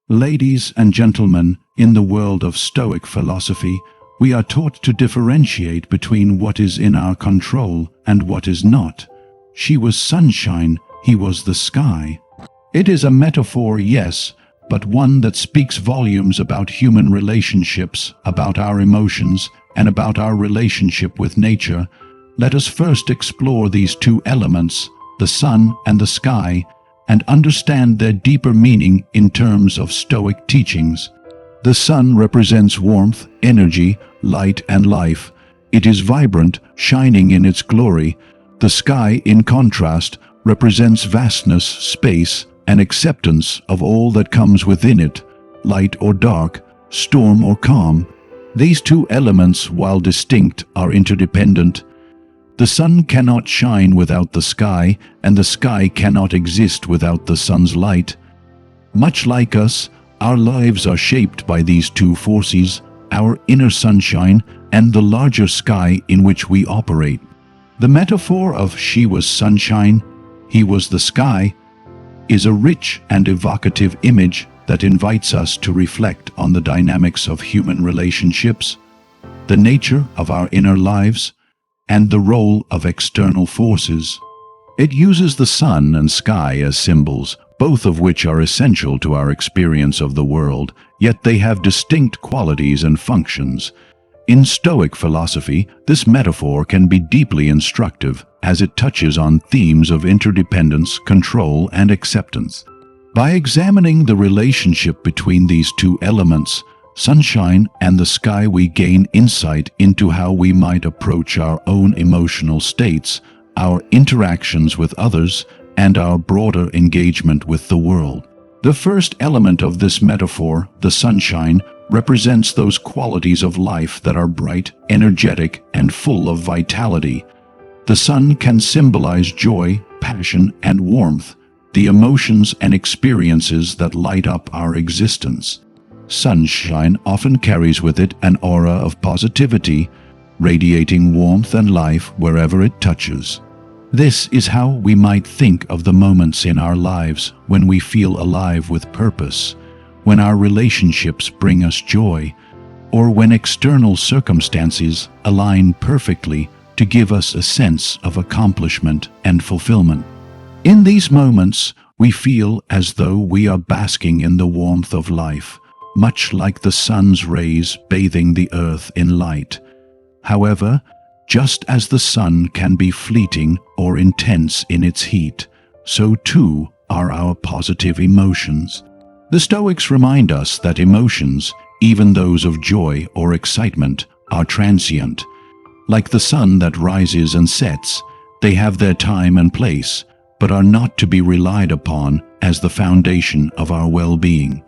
Ladies and gentlemen, in the world of Stoic philosophy, we are taught to differentiate between what is in our control and what is not. She was sunshine, he was the sky. It is a metaphor, yes, but one that speaks volumes about human relationships, about our emotions, and about our relationship with nature. Let us first explore these two elements, the sun and the sky, and understand their deeper meaning in terms of Stoic teachings. The sun represents warmth, energy, light, and life. It is vibrant, shining in its glory. The sky, in contrast, represents vastness, space, and acceptance of all that comes within it, light or dark, storm or calm. These two elements, while distinct, are interdependent. The sun cannot shine without the sky, and the sky cannot exist without the sun's light. Much like us, our lives are shaped by these two forces, our inner sunshine and the larger sky in which we operate. The metaphor of "she was sunshine, he was the sky" is a rich and evocative image that invites us to reflect on the dynamics of human relationships, the nature of our inner lives, and the role of external forces. It uses the sun and sky as symbols, both of which are essential to our experience of the world, yet they have distinct qualities and functions. In Stoic philosophy, this metaphor can be deeply instructive as it touches on themes of interdependence, control, and acceptance. By examining the relationship between these two elements, sunshine and the sky, we gain insight into how we might approach our own emotional states, our interactions with others, and our broader engagement with the world. The first element of this metaphor, the sunshine, represents those qualities of life that are bright, energetic, and full of vitality. The sun can symbolize joy, passion, and warmth, the emotions and experiences that light up our existence. Sunshine often carries with it an aura of positivity, radiating warmth and life wherever it touches. This is how we might think of the moments in our lives when we feel alive with purpose, when our relationships bring us joy, or when external circumstances align perfectly to give us a sense of accomplishment and fulfillment. In these moments, we feel as though we are basking in the warmth of life, much like the sun's rays bathing the earth in light. However, just as the sun can be fleeting or intense in its heat, so too are our positive emotions. The Stoics remind us that emotions, even those of joy or excitement, are transient. Like the sun that rises and sets, they have their time and place, but are not to be relied upon as the foundation of our well-being.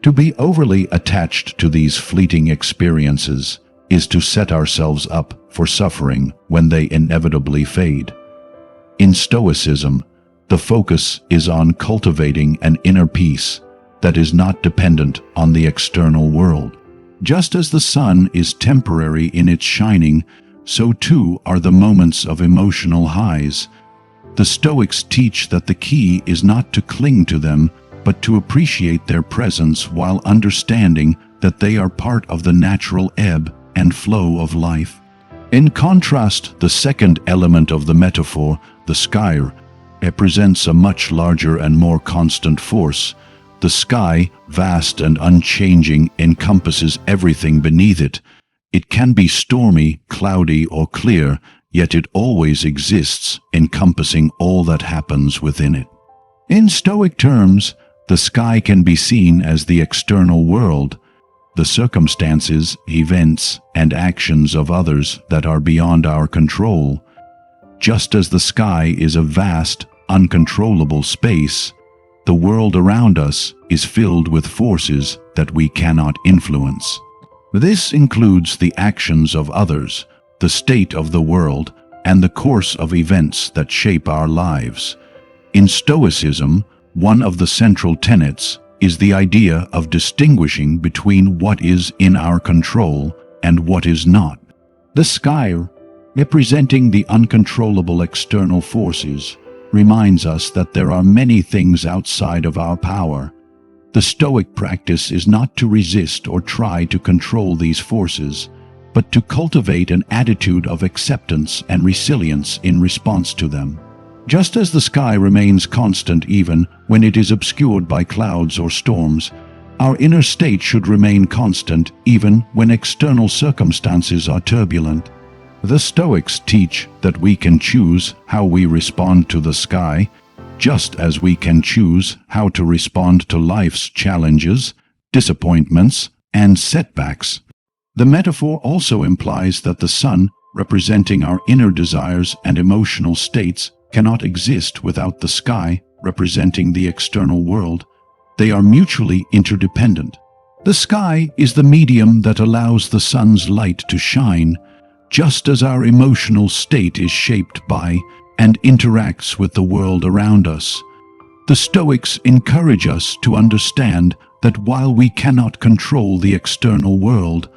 To be overly attached to these fleeting experiences is to set ourselves up for suffering when they inevitably fade. In Stoicism, the focus is on cultivating an inner peace that is not dependent on the external world. Just as the sun is temporary in its shining, so too are the moments of emotional highs. The Stoics teach that the key is not to cling to them, but to appreciate their presence while understanding that they are part of the natural ebb and flow of life. In contrast, the second element of the metaphor, the sky, represents a much larger and more constant force. The sky, vast and unchanging, encompasses everything beneath it. It can be stormy, cloudy, or clear, yet it always exists, encompassing all that happens within it. In Stoic terms, the sky can be seen as the external world, the circumstances, events, and actions of others that are beyond our control. Just as the sky is a vast, uncontrollable space, the world around us is filled with forces that we cannot influence. This includes the actions of others, the state of the world, and the course of events that shape our lives. In Stoicism, one of the central tenets is the idea of distinguishing between what is in our control and what is not. The sky, representing the uncontrollable external forces, reminds us that there are many things outside of our power. The Stoic practice is not to resist or try to control these forces, but to cultivate an attitude of acceptance and resilience in response to them. Just as the sky remains constant even when it is obscured by clouds or storms, our inner state should remain constant even when external circumstances are turbulent. The Stoics teach that we can choose how we respond to the sky, just as we can choose how to respond to life's challenges, disappointments, and setbacks. The metaphor also implies that the sun, representing our inner desires and emotional states, cannot exist without the sky, representing the external world. They are mutually interdependent. The sky is the medium that allows the sun's light to shine, just as our emotional state is shaped by and interacts with the world around us. The Stoics encourage us to understand that while we cannot control the external world,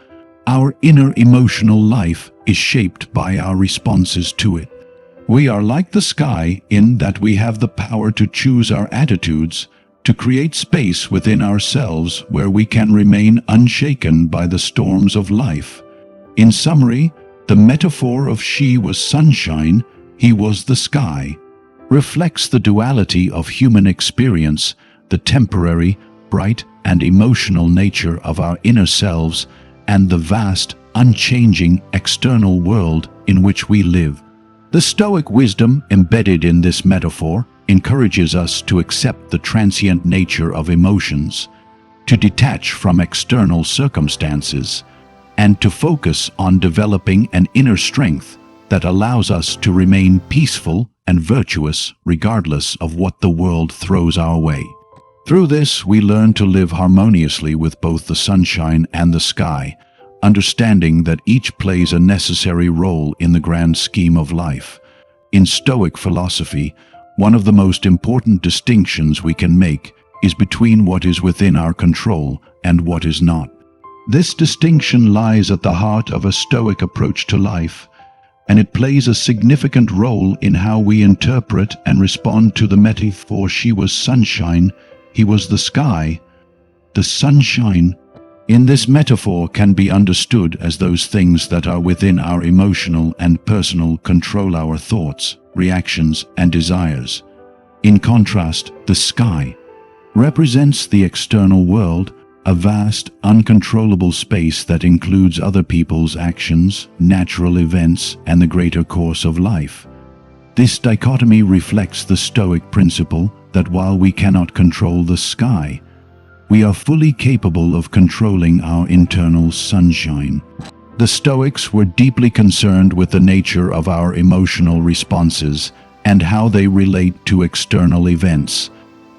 our inner emotional life is shaped by our responses to it. We are like the sky in that we have the power to choose our attitudes, to create space within ourselves where we can remain unshaken by the storms of life. In summary, the metaphor of she was sunshine, he was the sky, reflects the duality of human experience, the temporary, bright, and emotional nature of our inner selves, and the vast, unchanging external world in which we live. The Stoic wisdom embedded in this metaphor encourages us to accept the transient nature of emotions, to detach from external circumstances, and to focus on developing an inner strength that allows us to remain peaceful and virtuous regardless of what the world throws our way. Through this, we learn to live harmoniously with both the sunshine and the sky, understanding that each plays a necessary role in the grand scheme of life. In Stoic philosophy, one of the most important distinctions we can make is between what is within our control and what is not. This distinction lies at the heart of a Stoic approach to life, and it plays a significant role in how we interpret and respond to the metaphor she was sunshine, he was the sky. The sunshine in this metaphor can be understood as those things that are within our emotional and personal control, our thoughts, reactions, and desires. In contrast, the sky represents the external world, a vast, uncontrollable space that includes other people's actions, natural events, and the greater course of life. This dichotomy reflects the Stoic principle that while we cannot control the sky, we are fully capable of controlling our internal sunshine. The Stoics were deeply concerned with the nature of our emotional responses and how they relate to external events.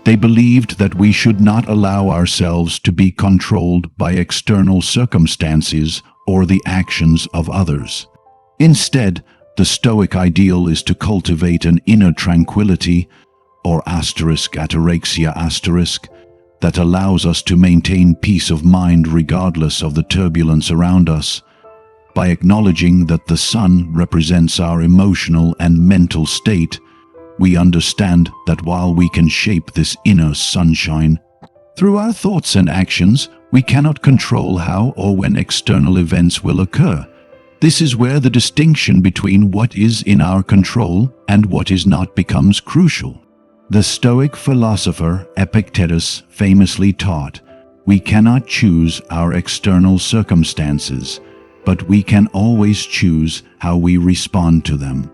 They believed that we should not allow ourselves to be controlled by external circumstances or the actions of others. Instead, the Stoic ideal is to cultivate an inner tranquility, or ataraxia, that allows us to maintain peace of mind regardless of the turbulence around us. By acknowledging that the sun represents our emotional and mental state, we understand that while we can shape this inner sunshine through our thoughts and actions, we cannot control how or when external events will occur. This is where the distinction between what is in our control and what is not becomes crucial. The Stoic philosopher Epictetus famously taught, "We cannot choose our external circumstances, but we can always choose how we respond to them."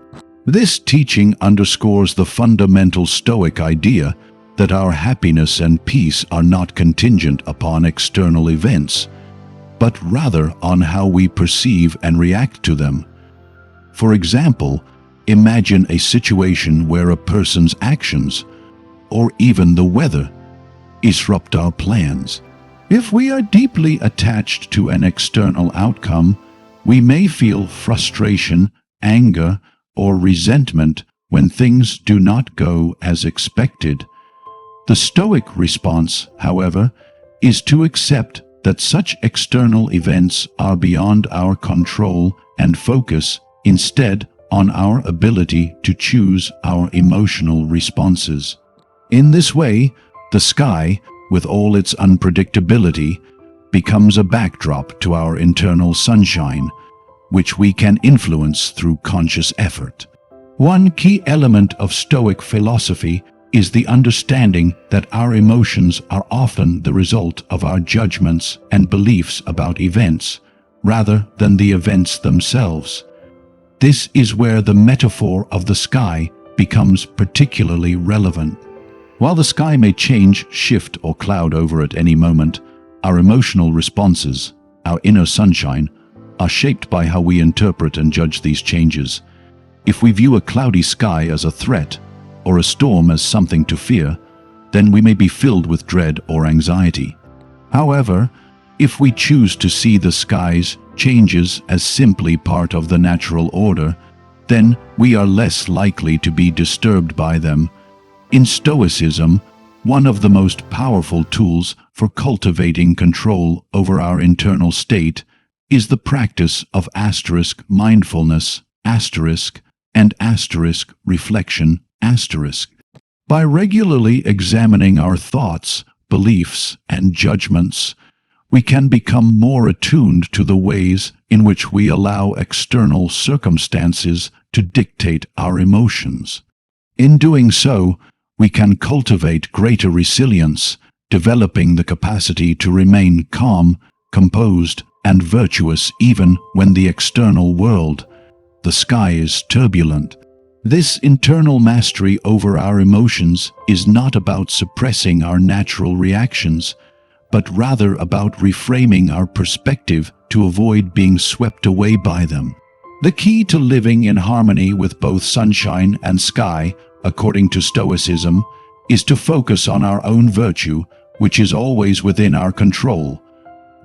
This teaching underscores the fundamental Stoic idea that our happiness and peace are not contingent upon external events, but rather on how we perceive and react to them. For example, imagine a situation where a person's actions, or even the weather, disrupt our plans. If we are deeply attached to an external outcome, we may feel frustration, anger, or resentment when things do not go as expected. The Stoic response, however, is to accept that such external events are beyond our control and focus instead on our ability to choose our emotional responses. In this way, the sky, with all its unpredictability, becomes a backdrop to our internal sunshine, which we can influence through conscious effort. One key element of Stoic philosophy is the understanding that our emotions are often the result of our judgments and beliefs about events, rather than the events themselves. This is where the metaphor of the sky becomes particularly relevant. While the sky may change, shift, or cloud over at any moment, our emotional responses, our inner sunshine, are shaped by how we interpret and judge these changes. If we view a cloudy sky as a threat, or a storm as something to fear, then we may be filled with dread or anxiety. However, if we choose to see the sky's changes as simply part of the natural order, then we are less likely to be disturbed by them. In Stoicism, one of the most powerful tools for cultivating control over our internal state is the practice of mindfulness, and reflection, By regularly examining our thoughts, beliefs, and judgments, we can become more attuned to the ways in which we allow external circumstances to dictate our emotions. In doing so, we can cultivate greater resilience, developing the capacity to remain calm, composed, and virtuous even when the external world, the sky, is turbulent. This internal mastery over our emotions is not about suppressing our natural reactions, but rather about reframing our perspective to avoid being swept away by them. The key to living in harmony with both sunshine and sky, according to Stoicism, is to focus on our own virtue, which is always within our control.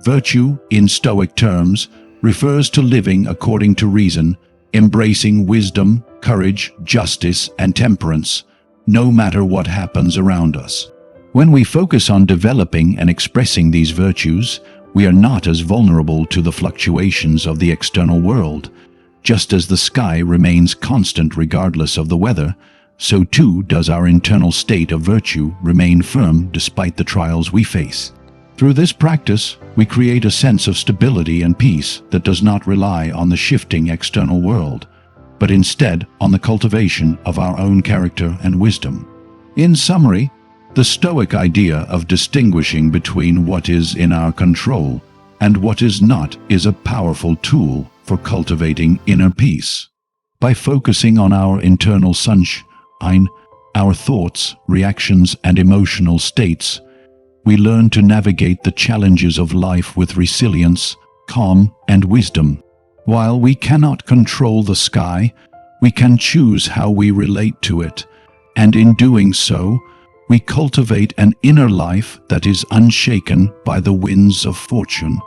Virtue, in Stoic terms, refers to living according to reason, embracing wisdom, courage, justice, and temperance, no matter what happens around us. When we focus on developing and expressing these virtues, we are not as vulnerable to the fluctuations of the external world. Just as the sky remains constant regardless of the weather, so too does our internal state of virtue remain firm despite the trials we face. Through this practice, we create a sense of stability and peace that does not rely on the shifting external world, but instead on the cultivation of our own character and wisdom. In summary, the Stoic idea of distinguishing between what is in our control and what is not is a powerful tool for cultivating inner peace. By focusing on our internal sunshine, our thoughts, reactions, and emotional states, we learn to navigate the challenges of life with resilience, calm, and wisdom. While we cannot control the sky, we can choose how we relate to it, and in doing so, we cultivate an inner life that is unshaken by the winds of fortune.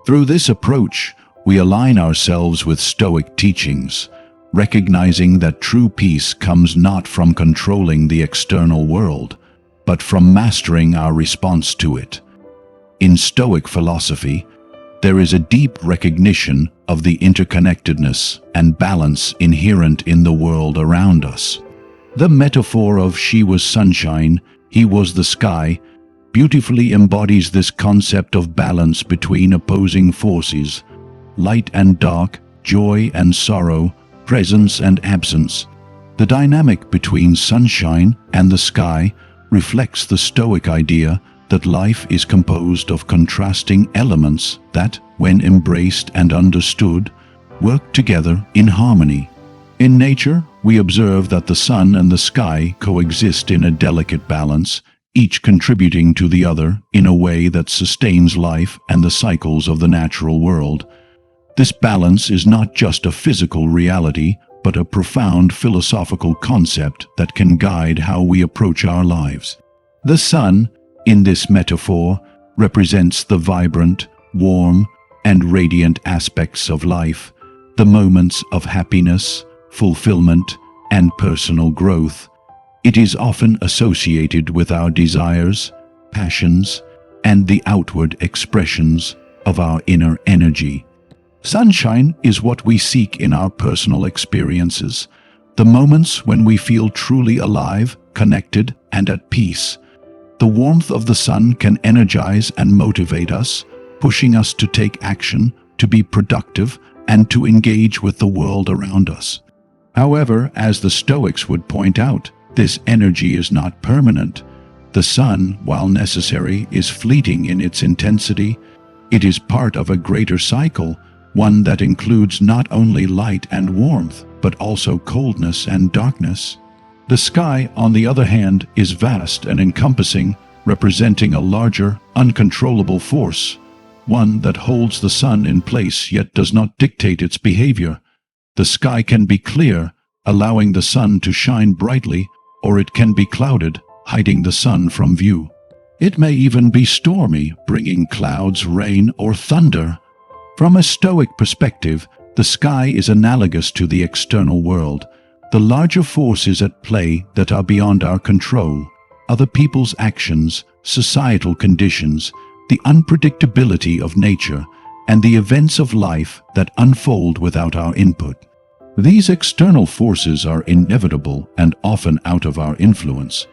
Through this approach, we align ourselves with Stoic teachings, recognizing that true peace comes not from controlling the external world, but from mastering our response to it. In Stoic philosophy, there is a deep recognition of the interconnectedness and balance inherent in the world around us. The metaphor of "she was sunshine, he was the sky" beautifully embodies this concept of balance between opposing forces, light and dark, joy and sorrow, presence and absence. The dynamic between sunshine and the sky reflects the Stoic idea that life is composed of contrasting elements that, when embraced and understood, work together in harmony. In nature, we observe that the sun and the sky coexist in a delicate balance, each contributing to the other in a way that sustains life and the cycles of the natural world. This balance is not just a physical reality, but a profound philosophical concept that can guide how we approach our lives. The sun, in this metaphor, represents the vibrant, warm, and radiant aspects of life, the moments of happiness, fulfillment, and personal growth. It is often associated with our desires, passions, and the outward expressions of our inner energy. Sunshine is what we seek in our personal experiences, the moments when we feel truly alive, connected, and at peace. The warmth of the sun can energize and motivate us, pushing us to take action, to be productive, and to engage with the world around us. However, as the Stoics would point out, this energy is not permanent. The sun, while necessary, is fleeting in its intensity. It is part of a greater cycle, one that includes not only light and warmth, but also coldness and darkness. The sky, on the other hand, is vast and encompassing, representing a larger, uncontrollable force, one that holds the sun in place yet does not dictate its behavior. The sky can be clear, allowing the sun to shine brightly, or it can be clouded, hiding the sun from view. It may even be stormy, bringing clouds, rain, or thunder. From a Stoic perspective, the sky is analogous to the external world. The larger forces at play that are beyond our control, other people's actions, societal conditions, the unpredictability of nature, and the events of life that unfold without our input. These external forces are inevitable and often out of our influence,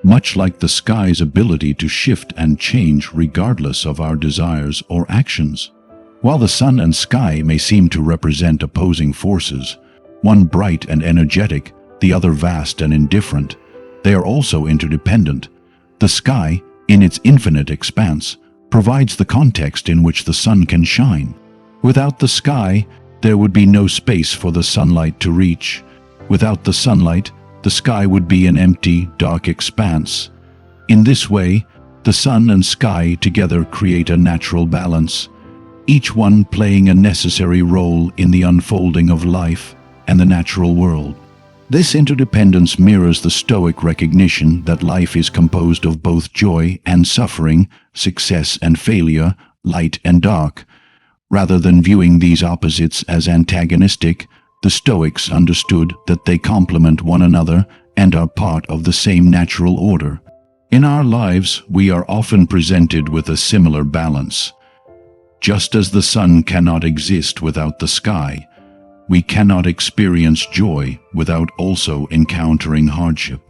much like the sky's ability to shift and change regardless of our desires or actions. While the sun and sky may seem to represent opposing forces, one bright and energetic, the other vast and indifferent, they are also interdependent. The sky, in its infinite expanse, provides the context in which the sun can shine. Without the sky, there would be no space for the sunlight to reach. Without the sunlight, the sky would be an empty, dark expanse. In this way, the sun and sky together create a natural balance, each one playing a necessary role in the unfolding of life and the natural world. This interdependence mirrors the Stoic recognition that life is composed of both joy and suffering, success and failure, light and dark. Rather than viewing these opposites as antagonistic, the Stoics understood that they complement one another and are part of the same natural order. In our lives, we are often presented with a similar balance. Just as the sun cannot exist without the sky, we cannot experience joy without also encountering hardship.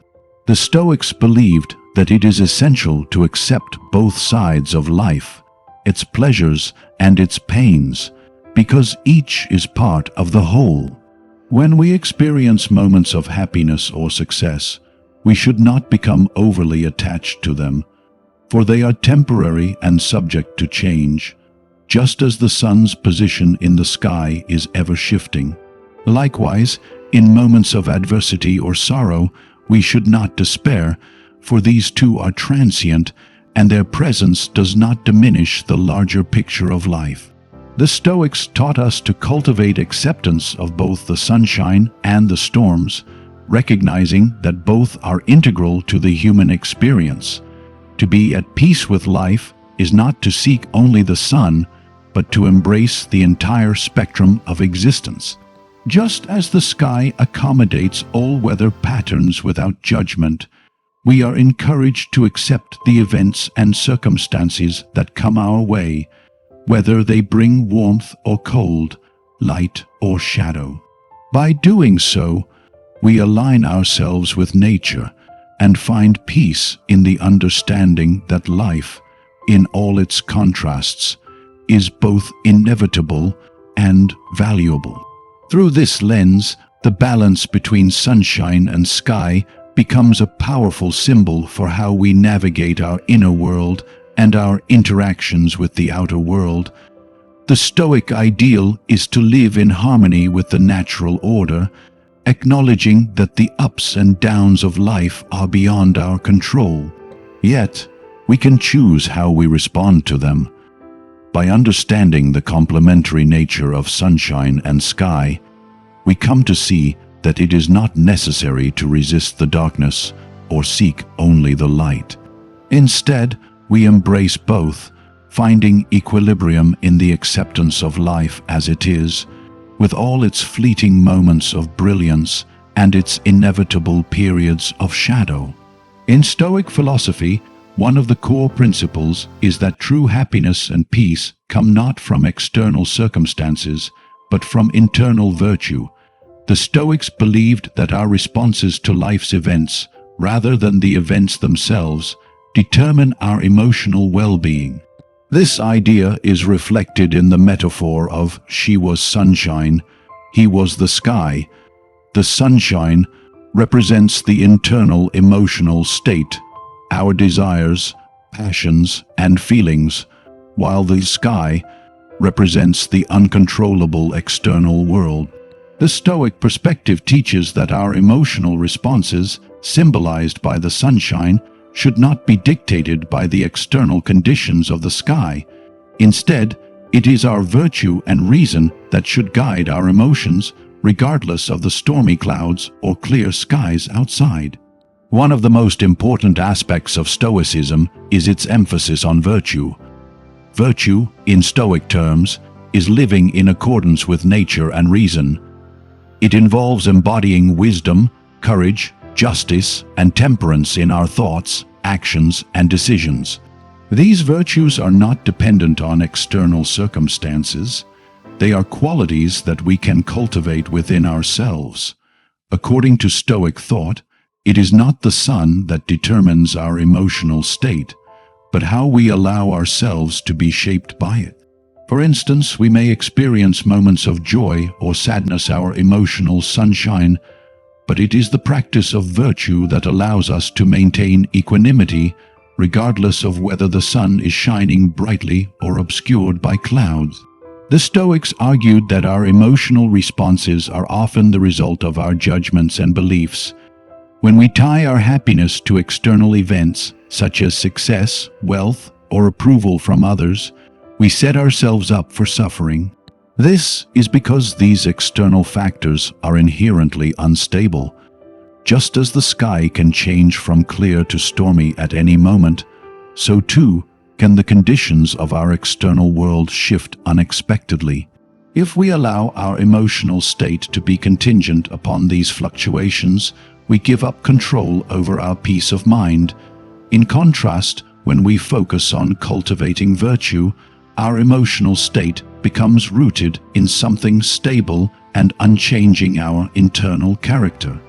The Stoics believed that it is essential to accept both sides of life, its pleasures and its pains, because each is part of the whole. When we experience moments of happiness or success, we should not become overly attached to them, for they are temporary and subject to change, just as the sun's position in the sky is ever shifting. Likewise, in moments of adversity or sorrow, we should not despair, for these too are transient, and their presence does not diminish the larger picture of life. The Stoics taught us to cultivate acceptance of both the sunshine and the storms, recognizing that both are integral to the human experience. To be at peace with life is not to seek only the sun, but to embrace the entire spectrum of existence. Just as the sky accommodates all weather patterns without judgment, we are encouraged to accept the events and circumstances that come our way, whether they bring warmth or cold, light or shadow. By doing so, we align ourselves with nature and find peace in the understanding that life, in all its contrasts, is both inevitable and valuable. Through this lens, the balance between sunshine and sky becomes a powerful symbol for how we navigate our inner world and our interactions with the outer world. The Stoic ideal is to live in harmony with the natural order, acknowledging that the ups and downs of life are beyond our control. Yet, we can choose how we respond to them. By understanding the complementary nature of sunshine and sky, we come to see that it is not necessary to resist the darkness or seek only the light. Instead, we embrace both, finding equilibrium in the acceptance of life as it is, with all its fleeting moments of brilliance and its inevitable periods of shadow. In Stoic philosophy, one of the core principles is that true happiness and peace come not from external circumstances, but from internal virtue. The Stoics believed that our responses to life's events, rather than the events themselves, determine our emotional well-being. This idea is reflected in the metaphor of she was sunshine, he was the sky. The sunshine represents the internal emotional state, our desires, passions, and feelings, while the sky represents the uncontrollable external world. The Stoic perspective teaches that our emotional responses, symbolized by the sunshine, should not be dictated by the external conditions of the sky. Instead, it is our virtue and reason that should guide our emotions, regardless of the stormy clouds or clear skies outside. One of the most important aspects of Stoicism is its emphasis on virtue. Virtue, in Stoic terms, is living in accordance with nature and reason. It involves embodying wisdom, courage, justice, and temperance in our thoughts, actions, and decisions. These virtues are not dependent on external circumstances. They are qualities that we can cultivate within ourselves. According to Stoic thought, it is not the sun that determines our emotional state, but how we allow ourselves to be shaped by it. For instance, we may experience moments of joy or sadness, our emotional sunshine, but it is the practice of virtue that allows us to maintain equanimity, regardless of whether the sun is shining brightly or obscured by clouds. The Stoics argued that our emotional responses are often the result of our judgments and beliefs. When we tie our happiness to external events, such as success, wealth, or approval from others, we set ourselves up for suffering. This is because these external factors are inherently unstable. Just as the sky can change from clear to stormy at any moment, so too can the conditions of our external world shift unexpectedly. If we allow our emotional state to be contingent upon these fluctuations, we give up control over our peace of mind. In contrast, when we focus on cultivating virtue, our emotional state becomes rooted in something stable and unchanging, our internal character.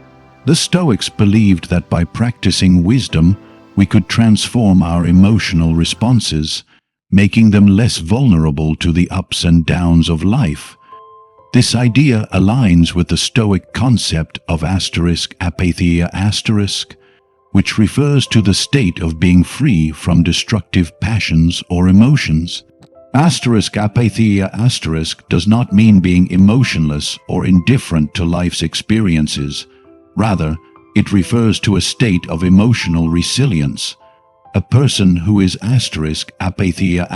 The Stoics believed that by practicing wisdom, we could transform our emotional responses, making them less vulnerable to the ups and downs of life. This idea aligns with the Stoic concept of apatheia, which refers to the state of being free from destructive passions or emotions. Apatheia does not mean being emotionless or indifferent to life's experiences. Rather, it refers to a state of emotional resilience. A person who is apatheia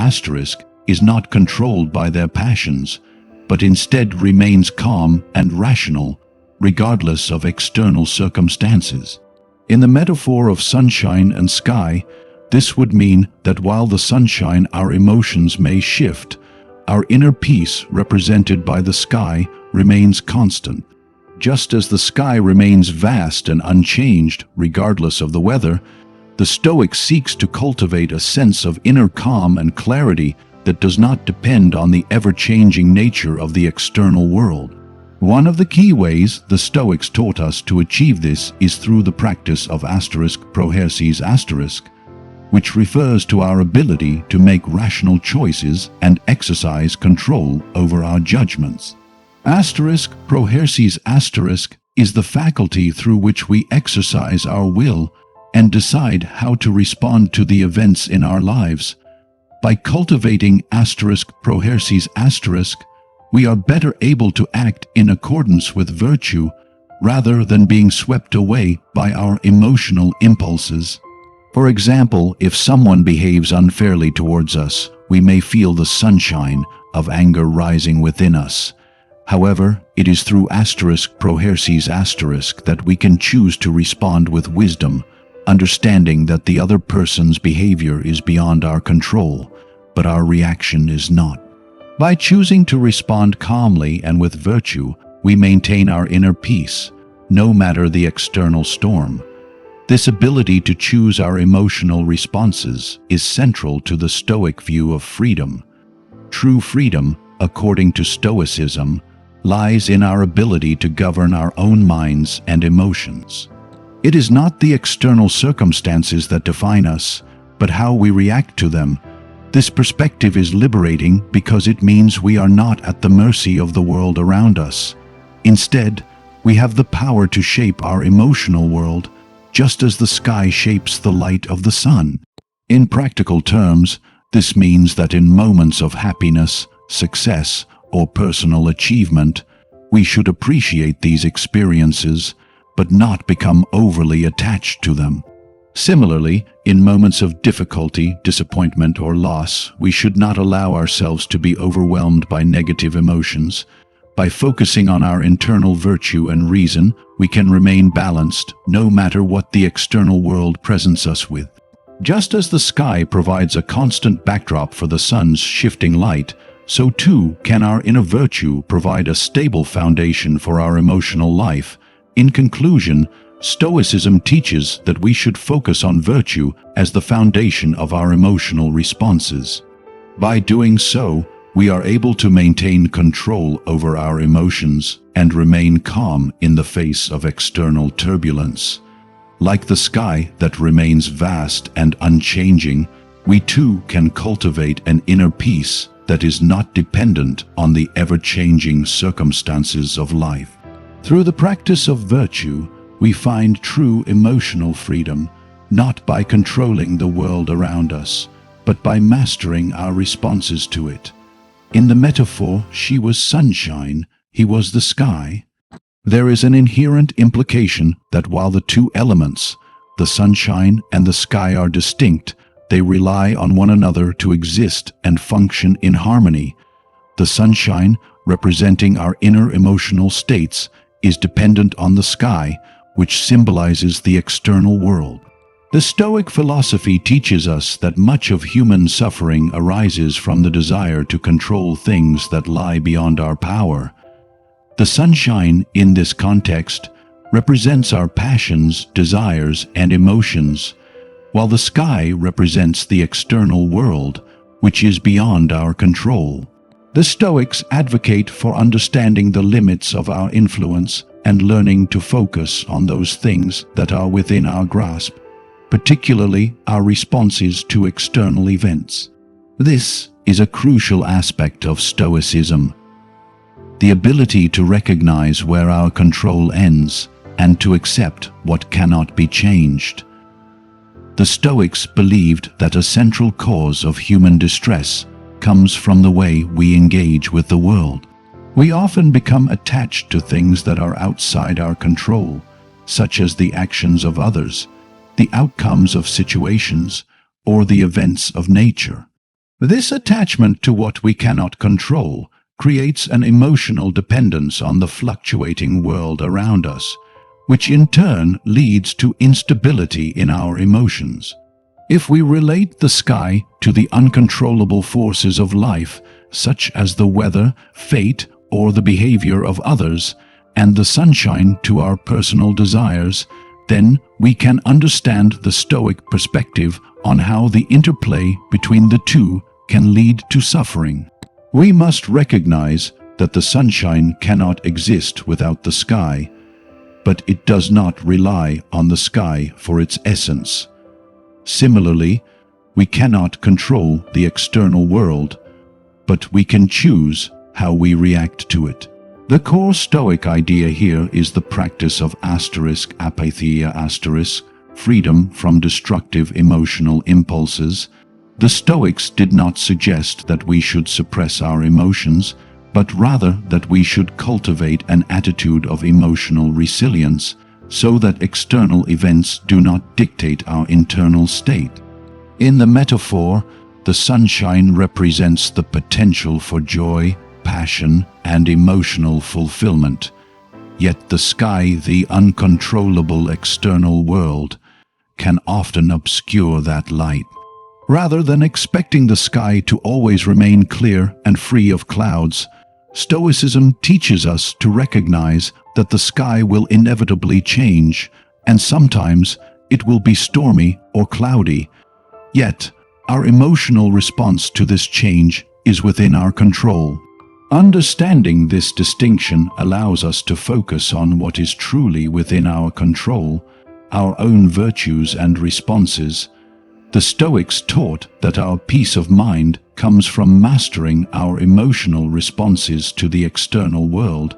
is not controlled by their passions, but instead remains calm and rational, regardless of external circumstances. In the metaphor of sunshine and sky, this would mean that while the sunshine, our emotions may shift, our inner peace, represented by the sky, remains constant. Just as the sky remains vast and unchanged regardless of the weather, the Stoic seeks to cultivate a sense of inner calm and clarity that does not depend on the ever-changing nature of the external world. One of the key ways the Stoics taught us to achieve this is through the practice of prohersis, which refers to our ability to make rational choices and exercise control over our judgments. Prohersis is the faculty through which we exercise our will and decide how to respond to the events in our lives. By cultivating prohersis, we are better able to act in accordance with virtue rather than being swept away by our emotional impulses. For example, if someone behaves unfairly towards us, we may feel the sunshine of anger rising within us. However, it is through prohersis that we can choose to respond with wisdom, understanding that the other person's behavior is beyond our control, but our reaction is not. By choosing to respond calmly and with virtue, we maintain our inner peace, no matter the external storm. This ability to choose our emotional responses is central to the Stoic view of freedom. True freedom, according to Stoicism, lies in our ability to govern our own minds and emotions. It is not the external circumstances that define us, but how we react to them. This perspective is liberating because it means we are not at the mercy of the world around us. Instead, we have the power to shape our emotional world, just as the sky shapes the light of the sun. In practical terms, this means that in moments of happiness, success, or personal achievement, we should appreciate these experiences, but not become overly attached to them. Similarly, in moments of difficulty, disappointment, or loss, we should not allow ourselves to be overwhelmed by negative emotions. By focusing on our internal virtue and reason, we can remain balanced, no matter what the external world presents us with. Just as the sky provides a constant backdrop for the sun's shifting light, so too can our inner virtue provide a stable foundation for our emotional life. In conclusion, Stoicism teaches that we should focus on virtue as the foundation of our emotional responses. By doing so, we are able to maintain control over our emotions and remain calm in the face of external turbulence. Like the sky that remains vast and unchanging, we too can cultivate an inner peace that is not dependent on the ever-changing circumstances of life. Through the practice of virtue, we find true emotional freedom, not by controlling the world around us, but by mastering our responses to it. In the metaphor, she was sunshine, he was the sky. There is an inherent implication that while the two elements, the sunshine and the sky, are distinct, they rely on one another to exist and function in harmony. The sunshine, representing our inner emotional states, is dependent on the sky, which symbolizes the external world. The Stoic philosophy teaches us that much of human suffering arises from the desire to control things that lie beyond our power. The sunshine, in this context, represents our passions, desires, and emotions, while the sky represents the external world, which is beyond our control. The Stoics advocate for understanding the limits of our influence and learning to focus on those things that are within our grasp, particularly our responses to external events. This is a crucial aspect of Stoicism, the ability to recognize where our control ends and to accept what cannot be changed. The Stoics believed that a central cause of human distress comes from the way we engage with the world. We often become attached to things that are outside our control, such as the actions of others, the outcomes of situations, or the events of nature. This attachment to what we cannot control creates an emotional dependence on the fluctuating world around us, which in turn leads to instability in our emotions. If we relate the sky to the uncontrollable forces of life, such as the weather, fate, or the behavior of others, and the sunshine to our personal desires, then we can understand the Stoic perspective on how the interplay between the two can lead to suffering. We must recognize that the sunshine cannot exist without the sky, but it does not rely on the sky for its essence. Similarly, we cannot control the external world, but we can choose how we react to it. The core Stoic idea here is the practice of apatheia, freedom from destructive emotional impulses. The Stoics did not suggest that we should suppress our emotions, but rather that we should cultivate an attitude of emotional resilience so that external events do not dictate our internal state. In the metaphor, the sunshine represents the potential for joy, passion, and emotional fulfillment, yet the sky, the uncontrollable external world, can often obscure that light. Rather than expecting the sky to always remain clear and free of clouds, Stoicism teaches us to recognize that the sky will inevitably change, and sometimes it will be stormy or cloudy. Yet, our emotional response to this change is within our control. Understanding this distinction allows us to focus on what is truly within our control, our own virtues and responses. The Stoics taught that our peace of mind comes from mastering our emotional responses to the external world,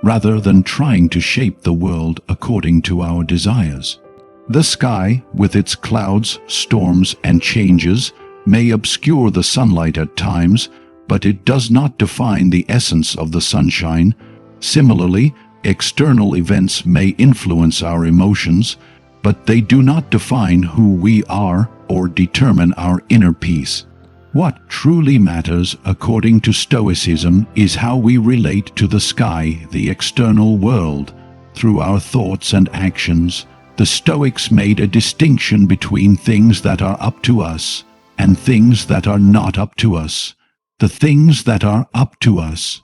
rather than trying to shape the world according to our desires. The sky, with its clouds, storms, and changes, may obscure the sunlight at times, but it does not define the essence of the sunshine. Similarly, external events may influence our emotions, but they do not define who we are or determine our inner peace. What truly matters, according to Stoicism, is how we relate to the sky, the external world. Through our thoughts and actions, the Stoics made a distinction between things that are up to us and things that are not up to us. The things that are up to us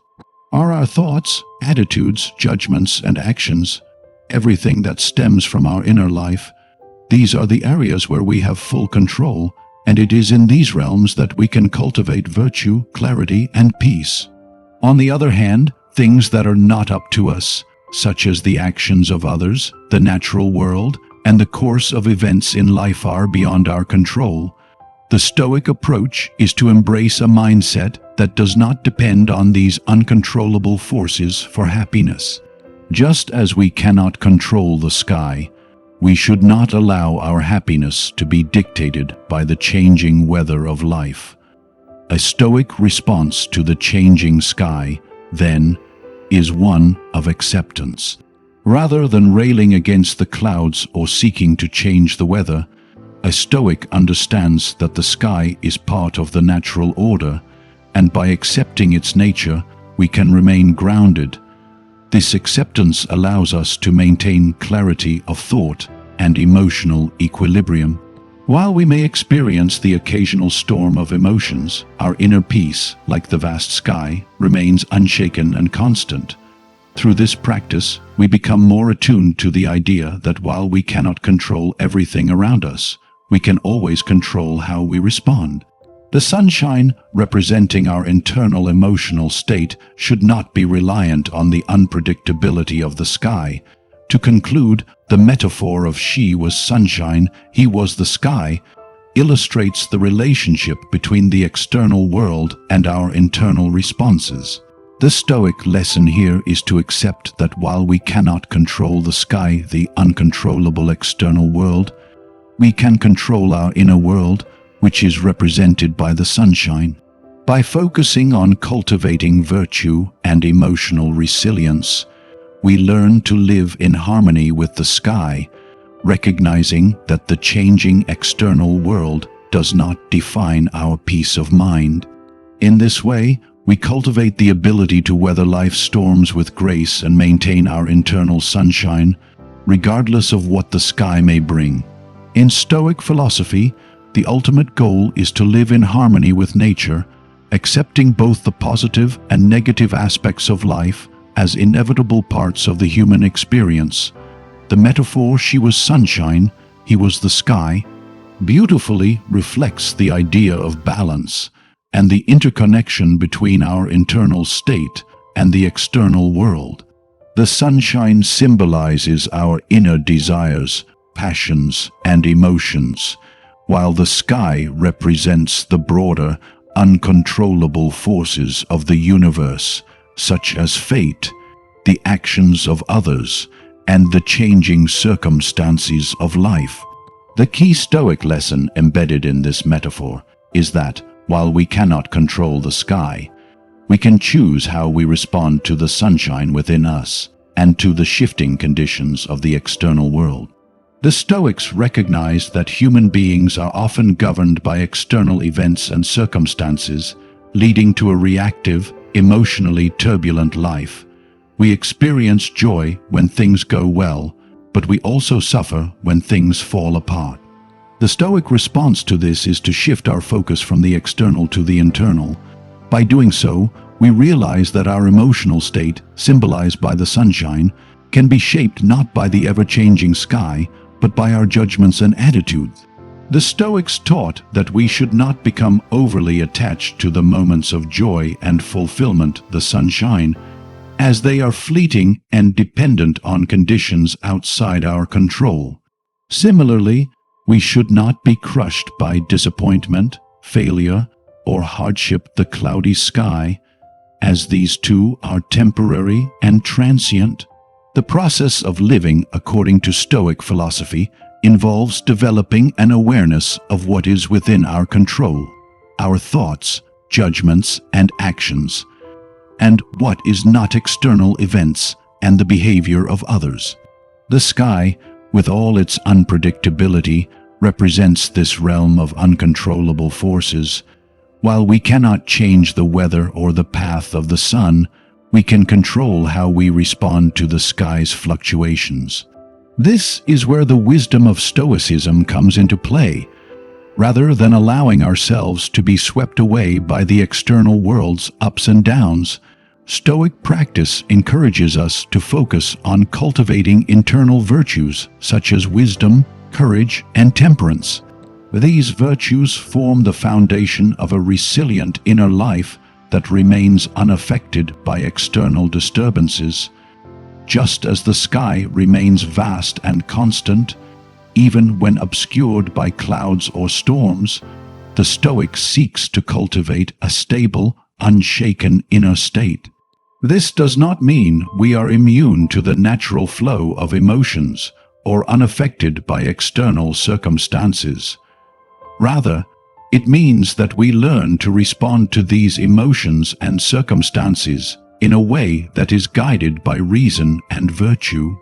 are our thoughts, attitudes, judgments, and actions, everything that stems from our inner life. These are the areas where we have full control, and it is in these realms that we can cultivate virtue, clarity, and peace. On the other hand, things that are not up to us, such as the actions of others, the natural world, and the course of events in life, are beyond our control. The Stoic approach is to embrace a mindset that does not depend on these uncontrollable forces for happiness. Just as we cannot control the sky, we should not allow our happiness to be dictated by the changing weather of life. A Stoic response to the changing sky, then, is one of acceptance. Rather than railing against the clouds or seeking to change the weather, a Stoic understands that the sky is part of the natural order, and by accepting its nature, we can remain grounded. This acceptance allows us to maintain clarity of thought and emotional equilibrium. While we may experience the occasional storm of emotions, our inner peace, like the vast sky, remains unshaken and constant. Through this practice, we become more attuned to the idea that while we cannot control everything around us, we can always control how we respond. The sunshine, representing our internal emotional state, should not be reliant on the unpredictability of the sky. To conclude, the metaphor of she was sunshine, he was the sky, illustrates the relationship between the external world and our internal responses. The Stoic lesson here is to accept that while we cannot control the sky, the uncontrollable external world, we can control our inner world, which is represented by the sunshine. By focusing on cultivating virtue and emotional resilience, we learn to live in harmony with the sky, recognizing that the changing external world does not define our peace of mind. In this way, we cultivate the ability to weather life's storms with grace and maintain our internal sunshine, regardless of what the sky may bring. In Stoic philosophy, the ultimate goal is to live in harmony with nature, accepting both the positive and negative aspects of life as inevitable parts of the human experience. The metaphor "she was sunshine, he was the sky" beautifully reflects the idea of balance and the interconnection between our internal state and the external world. The sunshine symbolizes our inner desires, passions, and emotions, while the sky represents the broader, uncontrollable forces of the universe, such as fate, the actions of others, and the changing circumstances of life. The key Stoic lesson embedded in this metaphor is that, while we cannot control the sky, we can choose how we respond to the sunshine within us and to the shifting conditions of the external world. The Stoics recognize that human beings are often governed by external events and circumstances, leading to a reactive, emotionally turbulent life. We experience joy when things go well, but we also suffer when things fall apart. The Stoic response to this is to shift our focus from the external to the internal. By doing so, we realize that our emotional state, symbolized by the sunshine, can be shaped not by the ever-changing sky, but by our judgments and attitudes. The Stoics taught that we should not become overly attached to the moments of joy and fulfillment, the sunshine, as they are fleeting and dependent on conditions outside our control. Similarly, We should not be crushed by disappointment, failure, or hardship, the cloudy sky, as these too are temporary and transient. The process of living according to Stoic philosophy involves developing an awareness of what is within our control, our thoughts, judgments, and actions, and what is not external events and the behavior of others. The sky, with all its unpredictability, represents this realm of uncontrollable forces. While we cannot change the weather or the path of the sun, we can control how we respond to the sky's fluctuations. This is where the wisdom of Stoicism comes into play. Rather than allowing ourselves to be swept away by the external world's ups and downs, Stoic practice encourages us to focus on cultivating internal virtues such as wisdom, courage, and temperance. These virtues form the foundation of a resilient inner life that remains unaffected by external disturbances. Just as the sky remains vast and constant, even when obscured by clouds or storms, the Stoic seeks to cultivate a stable, unshaken inner state. This does not mean we are immune to the natural flow of emotions or unaffected by external circumstances. Rather, it means that we learn to respond to these emotions and circumstances in a way that is guided by reason and virtue.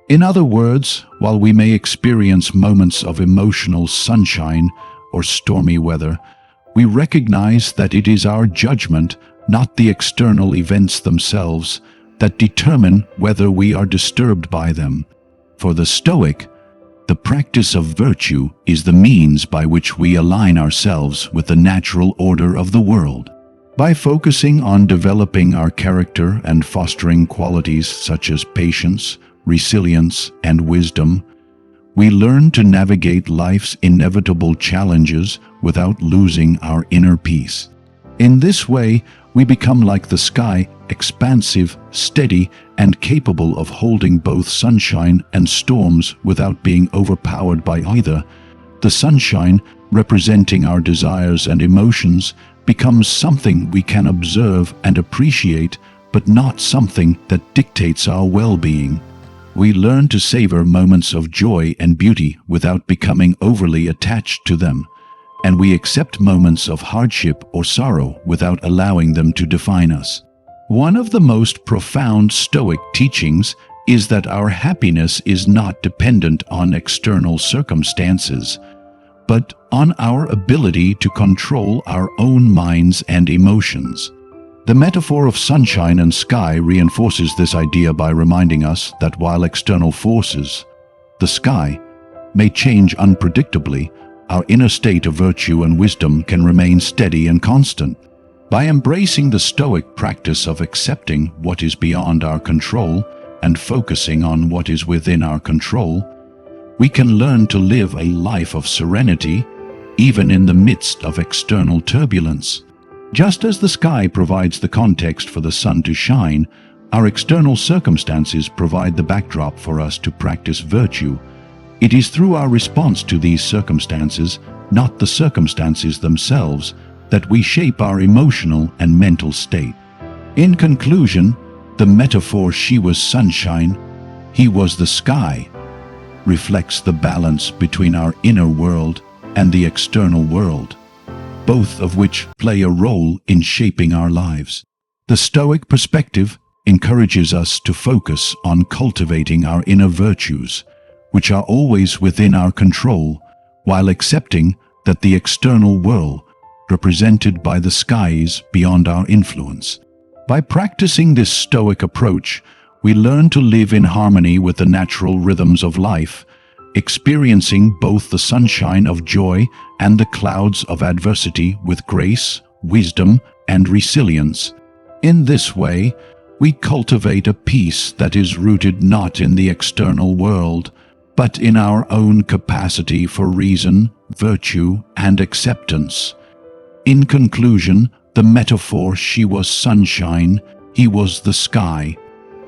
In other words, while we may experience moments of emotional sunshine or stormy weather, we recognize that it is our judgment, not the external events themselves, that determine whether we are disturbed by them. For the Stoic, the practice of virtue is the means by which we align ourselves with the natural order of the world. By focusing on developing our character and fostering qualities such as patience, resilience, and wisdom, we learn to navigate life's inevitable challenges without losing our inner peace. In this way, we become like the sky, expansive, steady, and capable of holding both sunshine and storms without being overpowered by either. The sunshine, representing our desires and emotions, becomes something we can observe and appreciate, but not something that dictates our well-being. We learn to savor moments of joy and beauty without becoming overly attached to them, and we accept moments of hardship or sorrow without allowing them to define us. One of the most profound Stoic teachings is that our happiness is not dependent on external circumstances, but on our ability to control our own minds and emotions. The metaphor of sunshine and sky reinforces this idea by reminding us that while external forces, the sky, may change unpredictably, our inner state of virtue and wisdom can remain steady and constant. By embracing the Stoic practice of accepting what is beyond our control and focusing on what is within our control, we can learn to live a life of serenity, even in the midst of external turbulence. Just as the sky provides the context for the sun to shine, our external circumstances provide the backdrop for us to practice virtue. It is through our response to these circumstances, not the circumstances themselves, that we shape our emotional and mental state. In conclusion, the metaphor "she was sunshine, he was the sky" reflects the balance between our inner world and the external world, both of which play a role in shaping our lives. The Stoic perspective encourages us to focus on cultivating our inner virtues, which are always within our control, while accepting that the external world, represented by the sky, is beyond our influence. By practicing this Stoic approach, we learn to live in harmony with the natural rhythms of life, experiencing both the sunshine of joy and the clouds of adversity with grace, wisdom, and resilience. In this way, we cultivate a peace that is rooted not in the external world, but in our own capacity for reason, virtue, and acceptance. In conclusion, the metaphor "she was sunshine, he was the sky"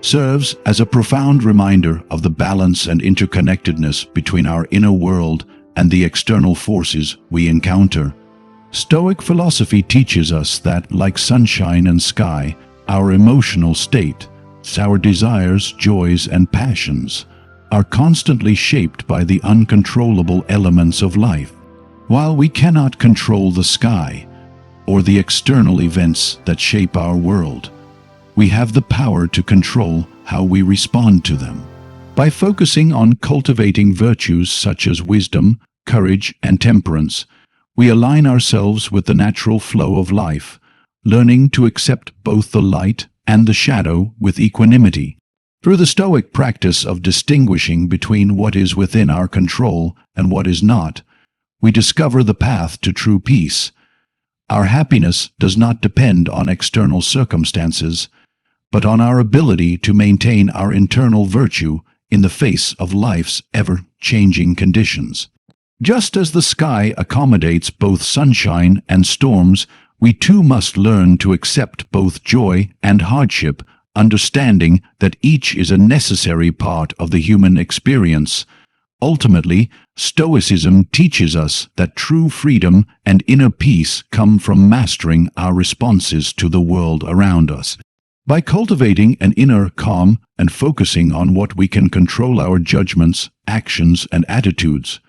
serves as a profound reminder of the balance and interconnectedness between our inner world and the external forces we encounter. Stoic philosophy teaches us that, like sunshine and sky, our emotional state, our desires, joys, and passions, are constantly shaped by the uncontrollable elements of life. While we cannot control the sky or the external events that shape our world, we have the power to control how we respond to them. By focusing on cultivating virtues such as wisdom, courage, and temperance, we align ourselves with the natural flow of life, learning to accept both the light and the shadow with equanimity. Through the Stoic practice of distinguishing between what is within our control and what is not, we discover the path to true peace. Our happiness does not depend on external circumstances, but on our ability to maintain our internal virtue in the face of life's ever-changing conditions. Just as the sky accommodates both sunshine and storms, we too must learn to accept both joy and hardship, understanding that each is a necessary part of the human experience. Ultimately, Stoicism teaches us that true freedom and inner peace come from mastering our responses to the world around us. By cultivating an inner calm and focusing on what we can control, our judgments, actions, and attitudes,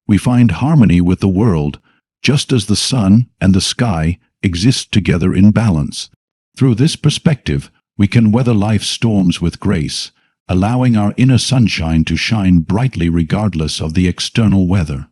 we find harmony with the world, just as the sun and the sky exist together in balance. Through this perspective, we can weather life's storms with grace, allowing our inner sunshine to shine brightly regardless of the external weather.